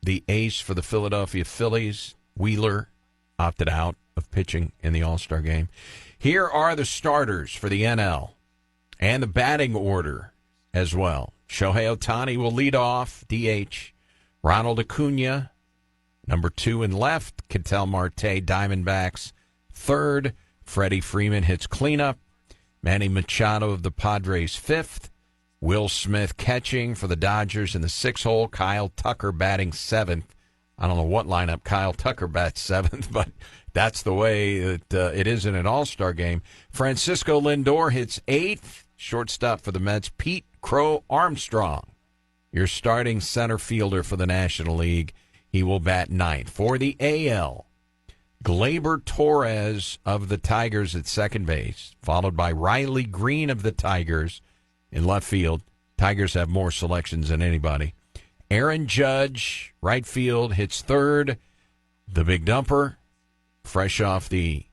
the ace for the Philadelphia Phillies, Wheeler, opted out of pitching in the All-Star game. Here are the starters for the NL and the batting order as well. Shohei Ohtani will lead off, DH. Ronald Acuna Number 2 in left, Ketel Marte, Diamondbacks. 3rd, Freddie Freeman hits cleanup. Manny Machado of the Padres 5th. Will Smith catching for the Dodgers in the 6th hole. Kyle Tucker batting 7th. I don't know what lineup Kyle Tucker bats 7th, but that's the way that it is in an All-Star game. Francisco Lindor hits 8th. Shortstop for the Mets, Pete Crow Armstrong, your starting center fielder for the National League. He will bat 9th. For the AL, Gleyber Torres of the Tigers at second base, followed by Riley Green of the Tigers in left field. Tigers have more selections than anybody. Aaron Judge, right field, hits 3rd. The Big Dumper, fresh off the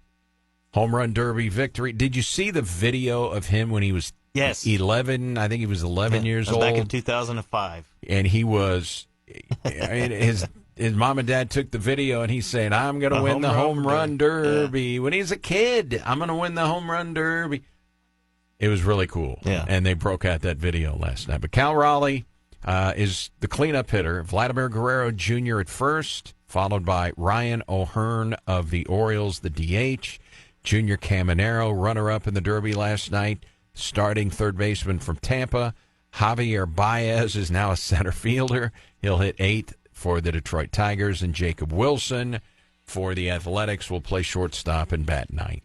Home Run Derby victory. Did you see the video of him when he was 11? I think he was 11 years old. Back in 2005. And he was, his mom and dad took the video, and he's saying, I'm going to win the Home Run Derby. Yeah. When he's a kid, I'm going to win the Home Run Derby. It was really cool. Yeah. And they broke out that video last night. But Cal Raleigh is the cleanup hitter. Vladimir Guerrero Jr. at first, followed by Ryan O'Hearn of the Orioles, the DH. Junior Caminero, runner-up in the Derby last night, starting third baseman from Tampa. Javier Baez is now a center fielder. He'll hit 8th for the Detroit Tigers, and Jacob Wilson for the Athletics will play shortstop and bat 9th.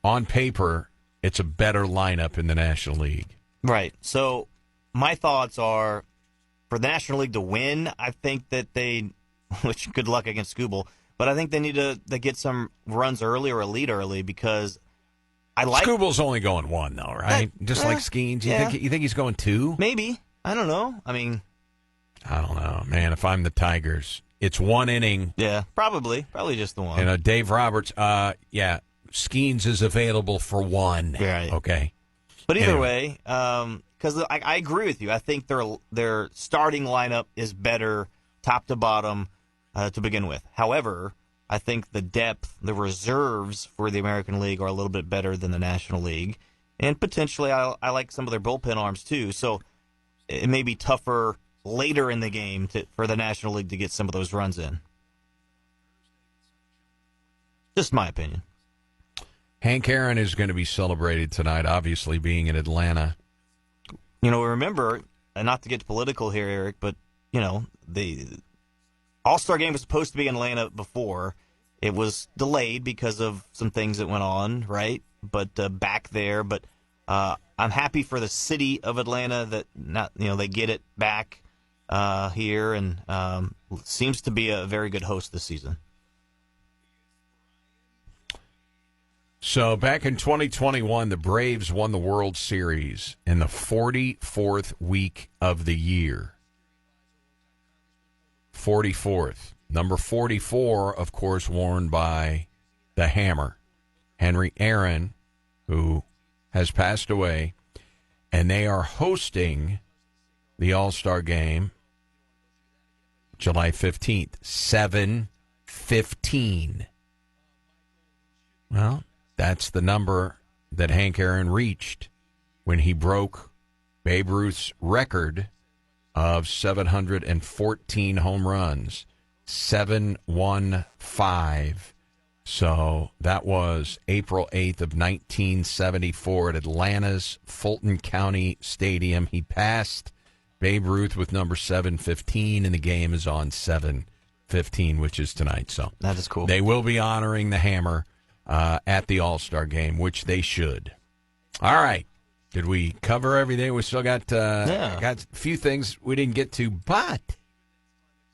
On paper, it's a better lineup in the National League. Right. So my thoughts are, for the National League to win, I think that which good luck against Skubal, but I think they need to get some runs early or a lead early, because Skubal's only going 1, though, right? Just like Skeens. You think he's going 2? Maybe. I don't know. I don't know, man. If I'm the Tigers, it's 1 inning. Yeah, probably just the 1. And Dave Roberts, Skeens is available for 1. Right. Okay. But either way, because I agree with you. I think their starting lineup is better top to bottom to begin with. However, I think the depth, the reserves for the American League are a little bit better than the National League. And potentially I like some of their bullpen arms too. So it may be tougher later in the game for the National League to get some of those runs in. Just my opinion. Hank Aaron is going to be celebrated tonight, obviously being in Atlanta. Remember, and not to get political here, Eric, but, the All-Star game was supposed to be in Atlanta before. It was delayed because of some things that went on, right? But back there. But I'm happy for the city of Atlanta that they get it back here, and seems to be a very good host this season. So back in 2021, the Braves won the World Series in the 44th week of the year. 44th. Number 44, of course, worn by the Hammer, Henry Aaron, who has passed away. And they are hosting the All-Star Game July 15th, 7:15. Well, that's the number that Hank Aaron reached when he broke Babe Ruth's record of 714 home runs, 715. So that was April 8th of 1974 at Atlanta's Fulton County Stadium. He passed Babe Ruth with number 715, and the game is on 7:15, which is tonight. So that is cool. They will be honoring the Hammer at the All-Star Game, which they should. All right. Did we cover everything? We still got a few things we didn't get to, but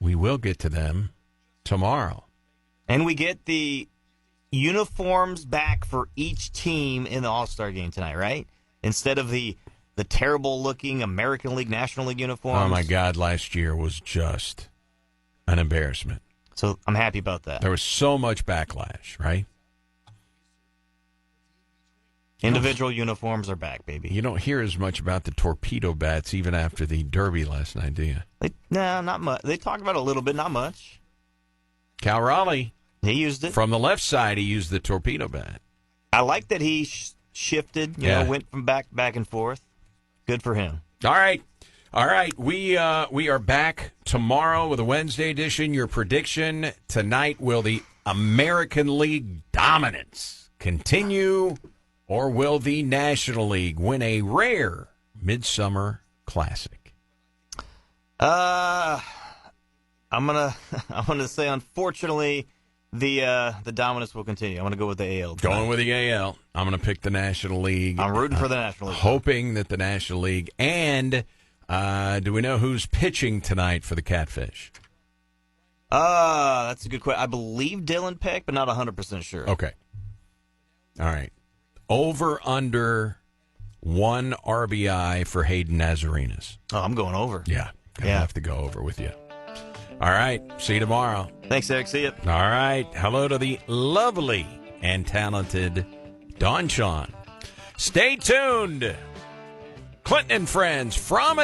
we will get to them tomorrow. And we get the uniforms back for each team in the All-Star Game tonight, right? Instead of the terrible-looking American League, National League uniforms. Oh, my God, last year was just an embarrassment. So I'm happy about that. There was so much backlash, right? Individual uniforms are back, baby. You don't hear as much about the torpedo bats even after the Derby last night, do you? No, not much. They talked about it a little bit, not much. Cal Raleigh. He used it. From the left side, he used the torpedo bat. I like that he shifted, went from back and forth. Good for him. All right. We are back tomorrow with a Wednesday edition. Your prediction tonight, will the American League dominance continue, or will the National League win a rare Midsummer Classic? I'm gonna say, unfortunately, the dominance will continue. I'm gonna go with the AL tonight. Going with the AL. I'm gonna pick the National League. I'm rooting for the National League. Hoping that the National League. And do we know who's pitching tonight for the Catfish? That's a good question. I believe Dylan Peck, but not 100% sure. Okay. All right. Over under 1 RBI for Hayden Nazarenas. Oh, I'm going over. Yeah. Gonna have to go over with you. All right. See you tomorrow. Thanks, Eric. See you. All right. Hello to the lovely and talented Don Sean. Stay tuned. Clinton and Friends from